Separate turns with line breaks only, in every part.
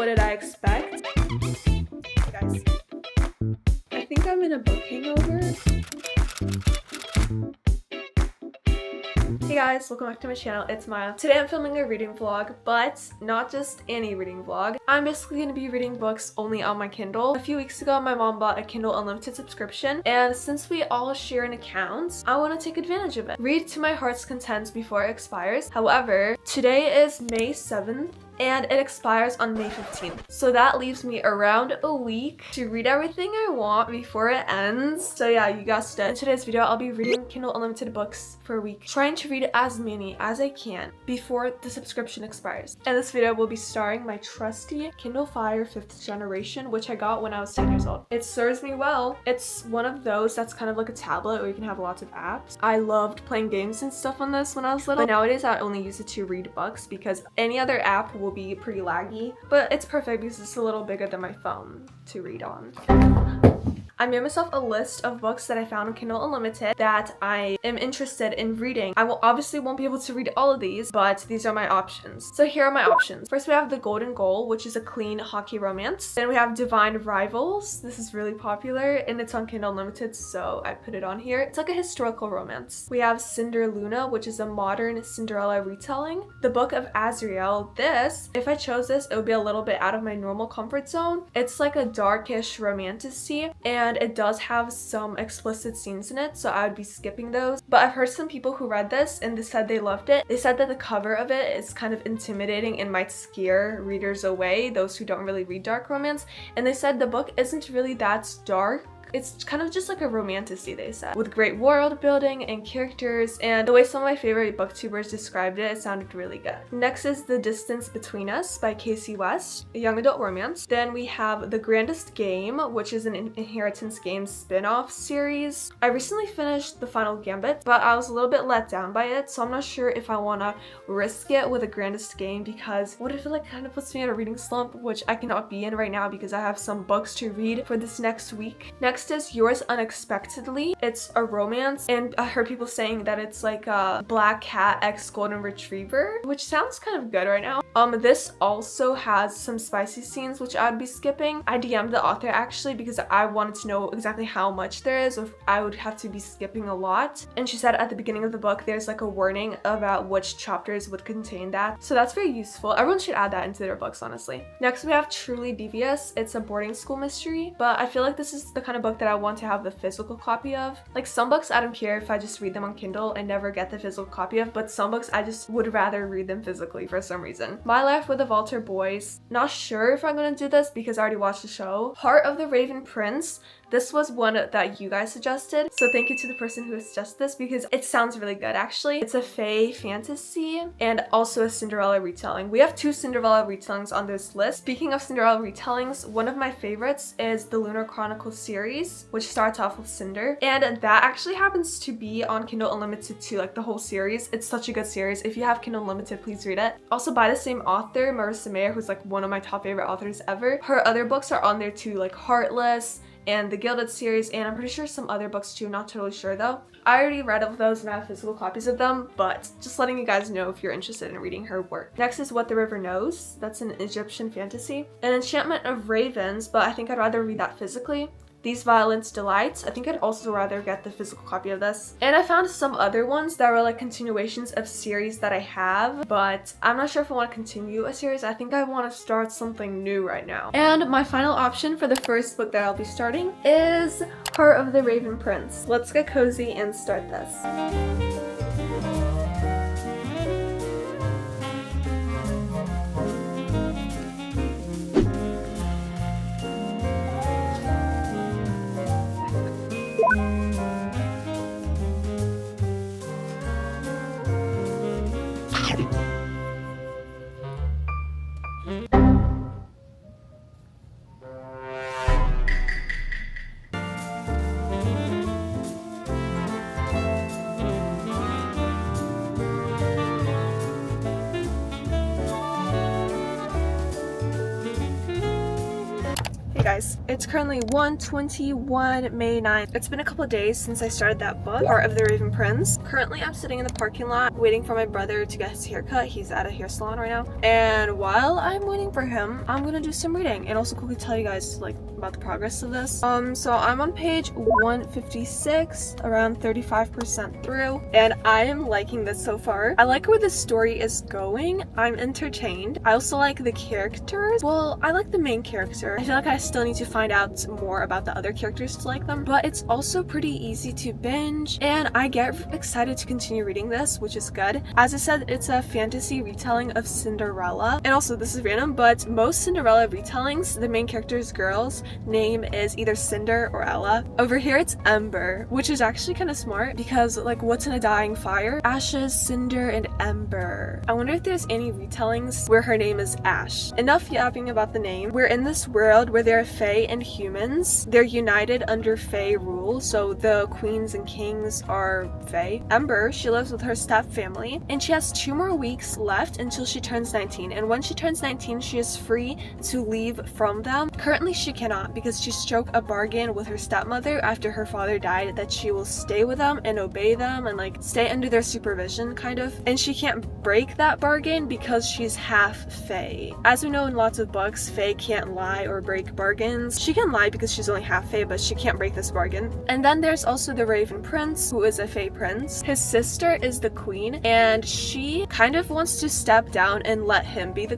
what did I expect? Guys, I think I'm in a book hangover. Hey guys, welcome back to my channel. It's Maya. Today I'm filming a reading vlog, but not just any reading vlog. I'm basically going to be reading books only on my Kindle. A few weeks ago, my mom bought a Kindle Unlimited subscription, and since we all share an account, I want to take advantage of it. Read to my heart's content before it expires. However, today is May 7th, and it expires on May 15th. So that leaves me around a week to read everything I want before it ends. So yeah, you guessed it. In today's video, I'll be reading Kindle Unlimited books for a week, trying to read as many as I can before the subscription expires. And this video will be starring my trusty Kindle Fire 5th generation, which I got when I was 10 years old. It serves me well. It's one of those that's kind of like a tablet where you can have lots of apps. I loved playing games and stuff on this when I was little, but nowadays I only use it to read books because any other app will be pretty laggy, but it's perfect because it's a little bigger than my phone to read on. I made myself a list of books that I found on Kindle Unlimited that I am interested in reading. I obviously won't be able to read all of these, but these are my options. So here are my options. First, we have The Golden Goal, which is a clean hockey romance. Then we have Divine Rivals. This is really popular and it's on Kindle Unlimited, so I put it on here. It's like a historical romance. We have Cinder Luna, which is a modern Cinderella retelling. The Book of Azrael. This, if I chose this, it would be a little bit out of my normal comfort zone. It's like a darkish romantasy, and it does have some explicit scenes in it, so I would be skipping those. But I've heard some people who read this and they said they loved it. They said that the cover of it is kind of intimidating and might scare readers away, those who don't really read dark romance. And they said the book isn't really that dark. It's kind of just like a romantasy, they said, with great world building and characters, and the way some of my favorite booktubers described it, it sounded really good. Next is The Distance Between Us by Casey West, a young adult romance. Then we have The Grandest Game, which is an Inheritance Games spin-off series. I recently finished The Final Gambit, but I was a little bit let down by it, so I'm not sure if I want to risk it with The Grandest Game, because what if it like kind of puts me in a reading slump, which I cannot be in right now because I have some books to read for this next week. Next is Yours Unexpectedly. It's a romance, and I heard people saying that it's like a black cat x golden retriever, which sounds kind of good right now. This also has some spicy scenes which I'd be skipping. I DM'd the author actually because I wanted to know exactly how much there is, or if I would have to be skipping a lot. And she said at the beginning of the book there's like a warning about which chapters would contain that. So that's very useful. Everyone should add that into their books, honestly. Next we have Truly Devious. It's a boarding school mystery, but I feel like this is the kind of book that I want to have the physical copy of. Like some books I don't care if I just read them on Kindle and never get the physical copy of, but some books I just would rather read them physically for some reason. My Life with the Walter Boys. Not sure if I'm gonna do this because I already watched the show. Heart of the Raven Prince. This was one that you guys suggested, so thank you to the person who suggested this because it sounds really good actually. It's a fae fantasy and also a Cinderella retelling. We have 2 Cinderella retellings on this list. Speaking of Cinderella retellings, one of my favorites is the Lunar Chronicles series, which starts off with Cinder, and that actually happens to be on Kindle Unlimited too, like the whole series. It's such a good series. If you have Kindle Unlimited, please read it. Also by the same author, Marissa Mayer, who's like one of my top favorite authors ever. Her other books are on there too, like Heartless and the Gilded series, and I'm pretty sure some other books too, not totally sure though. I already read of those and I have physical copies of them, but just letting you guys know if you're interested in reading her work. Next is What the River Knows. That's an Egyptian fantasy. An Enchantment of Ravens, but I think I'd rather read that physically. These Violence Delights. I think I'd also rather get the physical copy of this. And I found some other ones that were like continuations of series that I have, but I'm not sure if I want to continue a series. I think I want to start something new right now. And my final option for the first book that I'll be starting is Heart of the Raven Prince. Let's get cozy and start this. guys, it's currently 1:21 May 9th. It's been a couple of days since I started that book, Part of the Raven Prince. Currently I'm sitting in the parking lot waiting for my brother to get his haircut. He's at a hair salon right now, and while I'm waiting for him, I'm gonna do some reading and also quickly tell you guys like about the progress of this. So I'm on page 156, around 35% through, and I am liking this so far. I like where the story is going. I'm entertained. I also like the characters. Well, I like the main character. I feel like I still need to find out more about the other characters to like them, but it's also pretty easy to binge, and I get excited to continue reading this, which is good. As I said, it's a fantasy retelling of Cinderella, and also this is random, but most Cinderella retellings, the main character's girl's name is either Cinder or Ella. Over here it's Ember, which is actually kind of smart because like what's in a dying fire? Ashes, Cinder, and Ember. I wonder if there's any retellings where her name is Ash. Enough yapping about the name. We're in this world where there are fae and humans. They're united under fae rule, so the queens and kings are fae. Ember, she lives with her step family, and she has 2 more weeks left until she turns 19, and when she turns 19 she is free to leave from them. Currently she cannot because she struck a bargain with her stepmother after her father died that she will stay with them and obey them and like stay under their supervision kind of, and she can't break that bargain because she's half fae. As we know in lots of books, fae can't lie or break bargains. She can lie because she's only half fae, but she can't break this bargain. And then there's also the Raven Prince, who is a fae prince. His sister is the queen, and she kind of wants to step down and let him be the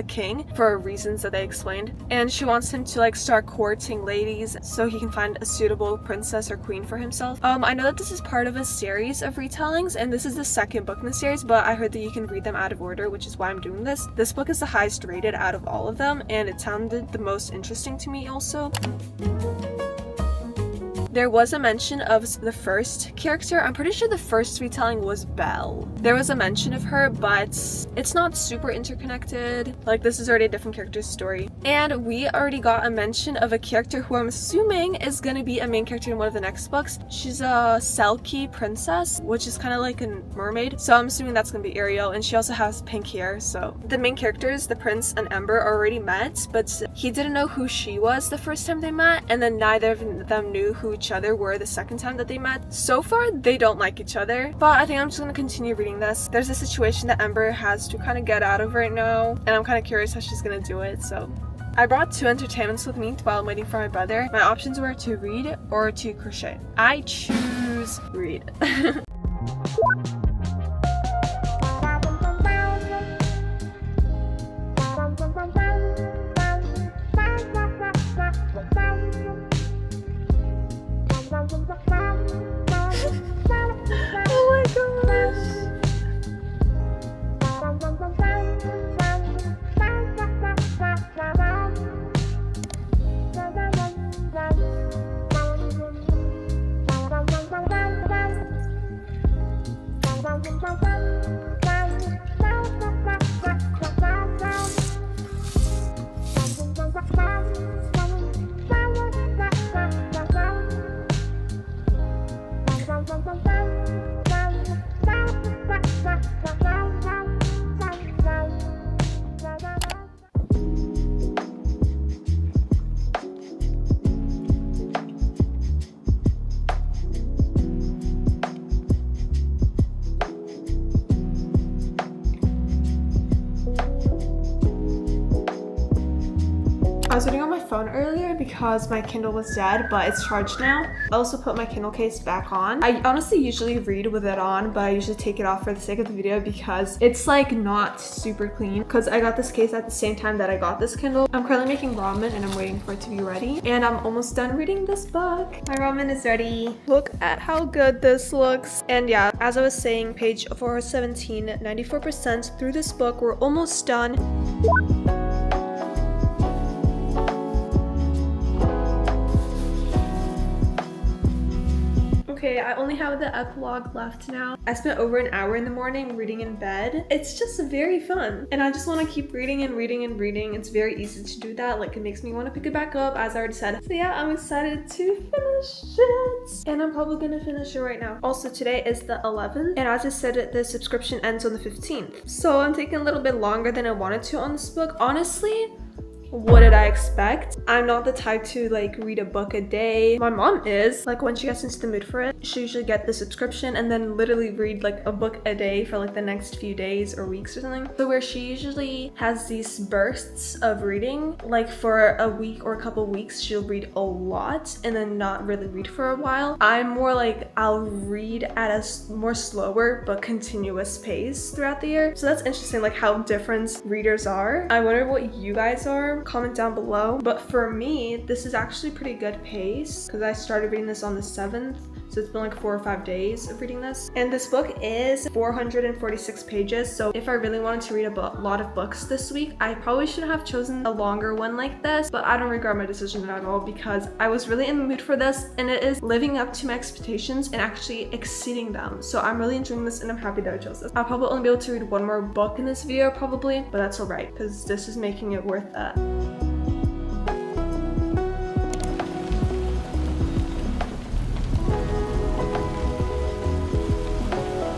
king for reasons that they explained, and she wants him to like start courting ladies so he can find a suitable princess or queen for himself. I know that this is part of a series of retellings, and this is the 2nd book in the series, but I heard that you can read them out of order, which is why I'm doing this. This book is the highest rated out of all of them, and it sounded the most interesting to me also. There was a mention of the first character. I'm pretty sure the first retelling was Belle. There was a mention of her, but it's not super interconnected. Like, this is already a different character's story. And we already got a mention of a character who I'm assuming is gonna be a main character in one of the next books. She's a Selkie princess, which is kind of like a mermaid. So I'm assuming that's gonna be Ariel, and she also has pink hair. So the main characters, the prince and Ember, already met, but he didn't know who she was the first time they met, and then neither of them knew who each other were the second time that they met. So far they don't like each other, but I think I'm just gonna continue reading this. There's a situation that Ember has to kind of get out of right now, and I'm kind of curious how she's gonna do it. So I brought 2 entertainments with me while I'm waiting for my brother. My options were to read or to crochet. I choose read. I was reading on my phone earlier because my Kindle was dead, but it's charged now. I also put my Kindle case back on. I honestly usually read with it on, but I usually take it off for the sake of the video because it's like not super clean, because I got this case at the same time that I got this Kindle. I'm currently making ramen and I'm waiting for it to be ready, and I'm almost done reading this book. My ramen is ready. Look at how good this looks. And yeah, as I was saying, page 417, 94% through this book. We're almost done. Okay, I only have the epilogue left now. I spent over an hour in the morning reading in bed. It's just very fun, and I just want to keep reading and reading and reading. It's very easy to do that. Like, it makes me want to pick it back up, as I already said. So yeah, I'm excited to finish it, and I'm probably gonna finish it right now. Also, today is the 11th, and as I said, the subscription ends on the 15th. So I'm taking a little bit longer than I wanted to on this book. Honestly, What did I expect? I'm not the type to like read a book a day. My mom is. Like when she gets into the mood for it, she usually get the subscription and then literally read like a book a day for like the next few days or weeks or something. So where she usually has these bursts of reading, like for a week or a couple weeks, she'll read a lot and then not really read for a while. I'm more like I'll read at a more slower but continuous pace throughout the year. So that's interesting, like how different readers are. I wonder what you guys are. Comment down below. But for me, this is actually pretty good pace because I started reading this on the 7th. So it's been like 4 or 5 days of reading this. And this book is 446 pages. So if I really wanted to read a lot of books this week, I probably should have chosen a longer one like this. But I don't regret my decision at all because I was really in the mood for this and it is living up to my expectations and actually exceeding them. So I'm really enjoying this and I'm happy that I chose this. I'll probably only be able to read one more book in this video probably, but that's alright because this is making it worth that.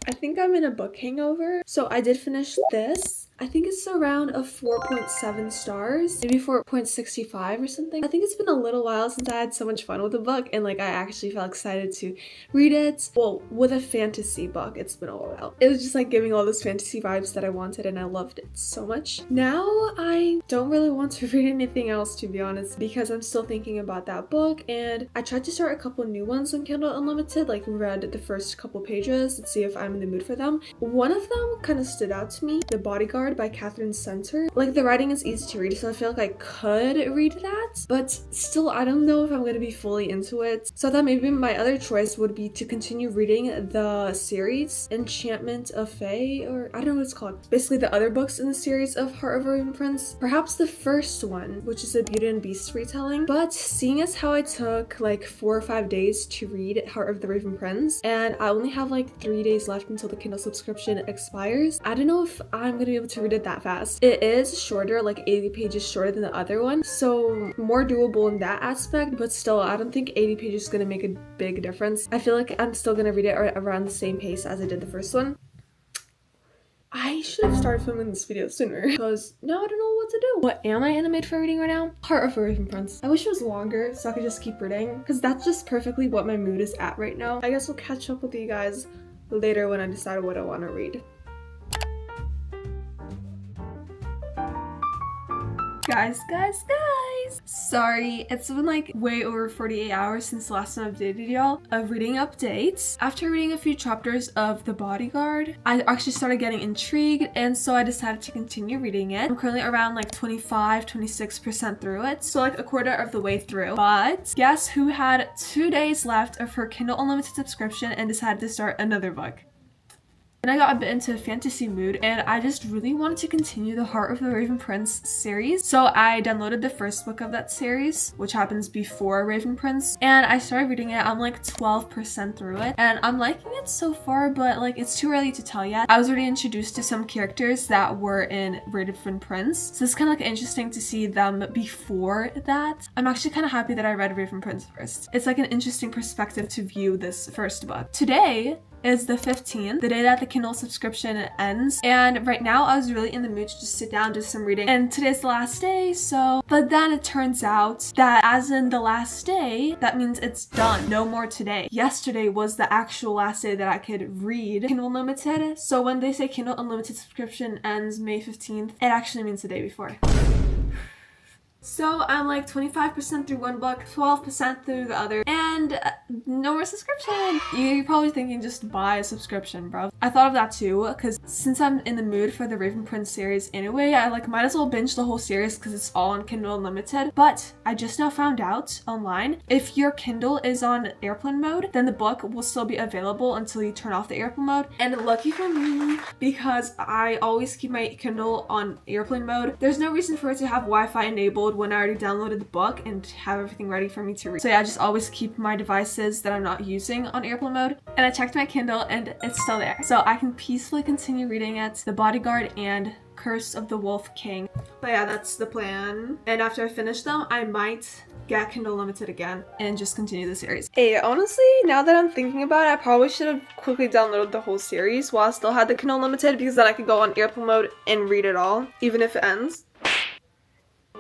I think I'm in a book hangover. So I did finish this. I think it's around a 4.7 stars, maybe 4.65 or something. I think it's been a little while since I had so much fun with a book and like I actually felt excited to read it. Well, with a fantasy book, it's been a while. It was just like giving all those fantasy vibes that I wanted and I loved it so much. Now I don't really want to read anything else, to be honest, because I'm still thinking about that book and I tried to start a couple new ones on Kindle Unlimited, like read the first couple pages and see if I'm in the mood for them. One of them kind of stood out to me, The Bodyguard by Catherine Center. Like the writing is easy to read, so I feel like I could read that, but still I don't know if I'm going to be fully into it. So I thought maybe my other choice would be to continue reading the series Enchantment of Fae, or I don't know what it's called. Basically the other books in the series of Heart of a Raven Prince. Perhaps the first one, which is a Beauty and Beast retelling. But seeing as how I took like 4 or 5 days to read Heart of the Raven Prince, and I only have like 3 days left until the Kindle subscription expires, I don't know if I'm gonna be able to read it that fast. It is shorter, like 80 pages shorter than the other one, so more doable in that aspect, but still I don't think 80 pages is gonna make a big difference. I feel like I'm still gonna read it around the same pace as I did the first one. I should have started filming this video sooner because now I don't know what to do. What am I in the mood for reading right now? Heart of a Raven Prince. I wish it was longer so I could just keep reading because that's just perfectly what my mood is at right now. I guess we'll catch up with you guys later when I decide what I want to read. Guys, sorry, it's been like way over 48 hours since the last time I updated y'all of reading updates. After reading a few chapters of The Bodyguard, I actually started getting intrigued and so I decided to continue reading it. I'm currently around like 26% through it, so like a quarter of the way through. But guess who had 2 days left of her Kindle Unlimited subscription and decided to start another book? And I got a bit into a fantasy mood and I just really wanted to continue the Heart of the Raven Prince series. So I downloaded the first book of that series, which happens before Raven Prince, and I started reading it. I'm like 12% through it and I'm liking it so far, but like it's too early to tell yet. I was already introduced to some characters that were in Raven Prince, so it's kind of like interesting to see them before that. I'm actually kind of happy that I read Raven Prince first. It's like an interesting perspective to view this first book. Today is the 15th, the day that the Kindle subscription ends, and right now I was really in the mood to just sit down, do some reading, and today's the last day, so but then it turns out that as in the last day, that means it's done, no more today. Yesterday was the actual last day that I could read Kindle Unlimited, so when they say Kindle Unlimited subscription ends May 15th, it actually means the day before. So I'm like 25% through one book, 12% through the other, and no more subscription. You're probably thinking just buy a subscription, bro. I thought of that too, because since I'm in the mood for the Raven Prince series anyway, I like might as well binge the whole series because it's all on Kindle Unlimited. But I just now found out online, if your Kindle is on airplane mode, then the book will still be available until you turn off the airplane mode. And lucky for me, because I always keep my Kindle on airplane mode, there's no reason for it to have Wi-Fi enabled when I already downloaded the book and have everything ready for me to read. So yeah, I just always keep my devices that I'm not using on airplane mode. And I checked my Kindle and it's still there. So I can peacefully continue reading it, The Bodyguard and Curse of the Wolf King. But yeah, that's the plan. And after I finish them, I might get Kindle Unlimited again and just continue the series. Hey, honestly, now that I'm thinking about it, I probably should have quickly downloaded the whole series while I still had the Kindle Unlimited, because then I could go on airplane mode and read it all, even if it ends.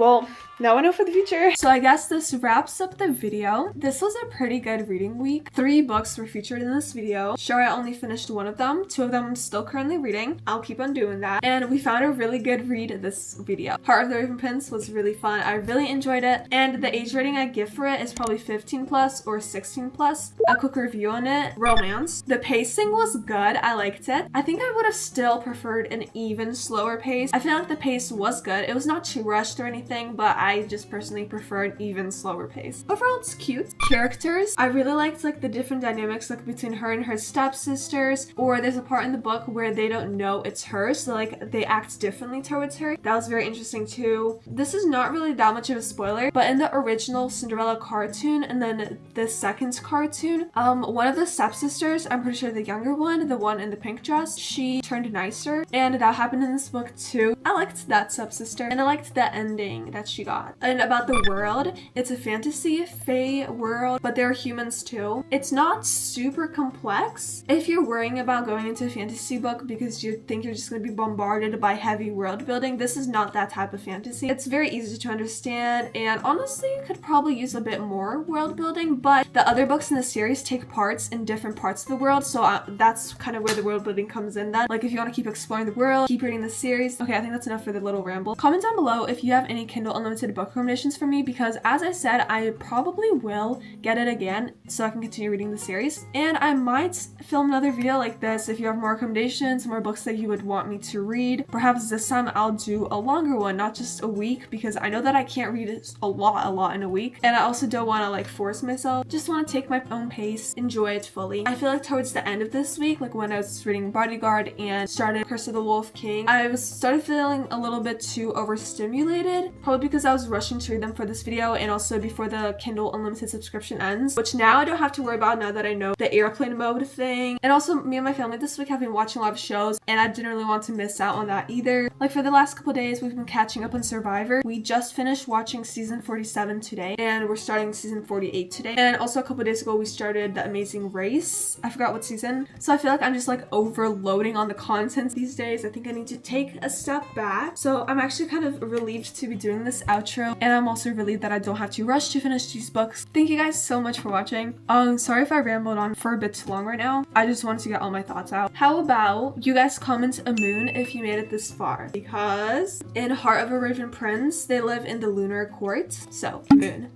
Well, now I know for the future. So I guess this wraps up the video. This was a pretty good reading week. 3 books were featured in this video. Sure, I only finished 1 of them. 2 of them I'm still currently reading. I'll keep on doing that. And we found a really good read this video. Heart of the Raven Prince was really fun. I really enjoyed it. And the age rating I give for it is probably 15 plus or 16 plus. A quick review on it. Romance. The pacing was good. I liked it. I think I would have still preferred an even slower pace. I feel like the pace was good. It was not too rushed or anything, but I just personally prefer an even slower pace. Overall, it's cute. Characters. I really liked like the different dynamics like between her and her stepsisters, or there's a part in the book where they don't know it's her, so like they act differently towards her. That was very interesting too. This is not really that much of a spoiler, but in the original Cinderella cartoon and then the second cartoon, one of the stepsisters, I'm pretty sure the younger one, the one in the pink dress, she turned nicer, and that happened in this book too. I liked that stepsister, and I liked the ending that she got. And about the world, it's a fantasy fae world, but there are humans too. It's not super complex. If you're worrying about going into a fantasy book because you think you're just going to be bombarded by heavy world building, this is not that type of fantasy. It's very easy to understand, and honestly could probably use a bit more world building, but the other books in the series take parts in different parts of the world, so that's kind of where the world building comes in then. Like if you want to keep exploring the world, keep reading the series. Okay, I think that's enough for the little ramble. Comment down below if you have any Kindle Unlimited book recommendations for me, because as I said, I probably will get it again so I can continue reading the series, and I might film another video like this if you have more recommendations, more books that you would want me to read. Perhaps this time I'll do a longer one, not just a week, because I know that I can't read a lot in a week, and I also don't want to like force myself. Just want to take my own pace, enjoy it fully. I feel like towards the end of this week, like when I was reading Bodyguard and started Curse of the Wolf King, I started feeling a little bit too overstimulated, probably because I was rushing to read them for this video and also before the Kindle Unlimited subscription ends, which now I don't have to worry about now that I know the airplane mode thing. And also me and my family this week have been watching a lot of shows, and I didn't really want to miss out on that either. Like for the last couple days, we've been catching up on Survivor. We just finished watching season 47 today, and we're starting season 48 today. And also a couple days ago, we started The Amazing Race. I forgot what season. So I feel like I'm just like overloading on the content these days. I think I need to take a step back. So I'm actually kind of relieved to be doing this outro, and I'm also relieved that I don't have to rush to finish these books. Thank you guys so much for watching. Sorry if I rambled on for a bit too long right now. I just wanted to get all my thoughts out. How about you guys comment a moon if you made it this far? Because in Heart of a Raven Prince, they live in the lunar court. So, moon.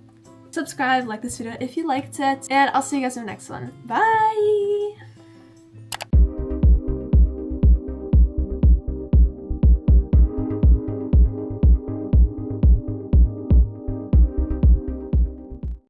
Subscribe, like this video if you liked it, and I'll see you guys in the next one. Bye!